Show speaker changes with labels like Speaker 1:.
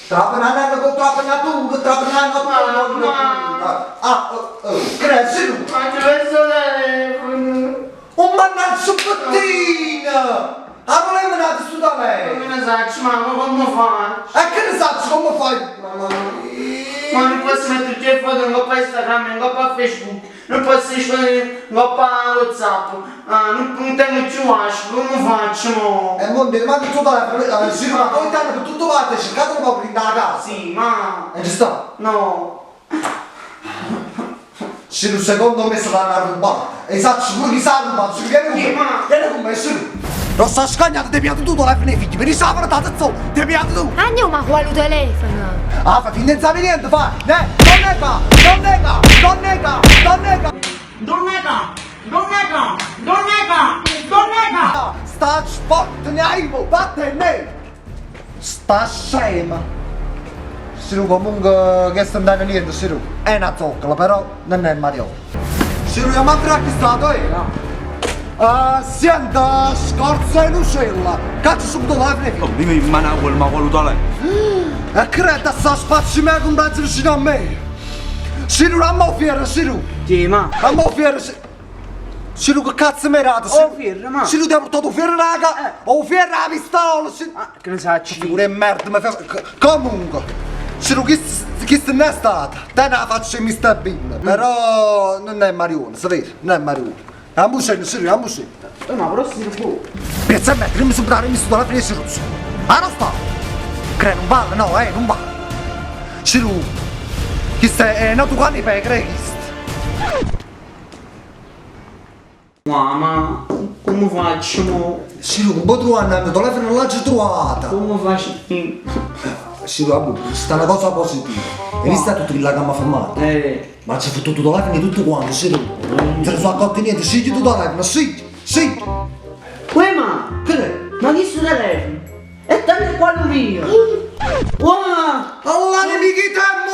Speaker 1: Trapanano con trapanatunga, trapanano con cresci tu.
Speaker 2: Ma c'è il telefono.
Speaker 1: Un mannaggia pettina! Ah, non è venuto su da lei!
Speaker 2: Non ne sai, ma come fai?
Speaker 1: E che ne sai come fai?
Speaker 2: Ma non posso mettere il foto, non ho per Instagram, non ho per Facebook, non posso scrivere, non ho per WhatsApp, non tengo più hashtag, come faccio?
Speaker 1: E mo devi mandare tutto da sì, ma poi tanto per tutto parte, cercate un po' di andare a casa.
Speaker 2: Sì, ma...
Speaker 1: E ci sta?
Speaker 2: No.
Speaker 1: Sì, un secondo me sarà una rubata. Esatto, pure chi sa rubata, vieni con me, sì. Non sta scagnando, ti piace tutto la fine figli, per i sapere tanto zone, ti piace tu.
Speaker 3: Andiamo a quale telefono?
Speaker 1: Ah, fa finta di sapere niente, fai! Non nega! Non nega! Non nega! Non nega!
Speaker 2: Non nega! Non nega! Non nega! Non nega!
Speaker 1: Sta sport, ne hai, vattene! Sta scema! Siru comunque che sta andando niente, Siru. È una zoccola, però non è Mario. Siru, io mi ha acquistato, senta, scorza in uccella! Cazzo subito la fine!
Speaker 4: Oh, dimmi in mano quel ma voluto lei.
Speaker 1: E creda sta spazio me con mezzo vicino a me! Siru, a mo' fiera, Siru!
Speaker 2: Sì, ma...
Speaker 1: A mo' fiera, Siru, che cazzo mi hai dato?
Speaker 2: Oh, fiera, ma...
Speaker 1: Siru, ti ha portato fiera, raga! Oh, fiera la pistola!
Speaker 2: Ah, che ne sai?
Speaker 1: Figura di merda, ma comunque! Siru, chi se ne è stata? Te ne faccio mi sta bene! Però non è Marione, sapete? Non è Marione! Ambuceno, Siru, ambuceno!
Speaker 2: Ma però si può.
Speaker 1: Pensa a me, che non mi soprare mi sto alla fine Siru! Ah, non sta! Credo, non vale, no, non vale! Siru, chi stai, no, tu quanti fai, credi?
Speaker 2: Ma come faccio?
Speaker 1: Siru, un po' trovare il telefono non l'ho già trovata!
Speaker 2: Come faccio?
Speaker 1: Siru, vabbè, sta una cosa positiva! Hai visto tutto il gamma fermato? Ma c'è tutto il telefono e tutto quanto, Siru! Te ne sono accorti niente, scegli tutto il telefono, sì!
Speaker 2: Uè, ma...
Speaker 1: Che è?
Speaker 2: Ma chi sto telefono? E tanto è quello mio! Wow!
Speaker 1: Allah, nemichita è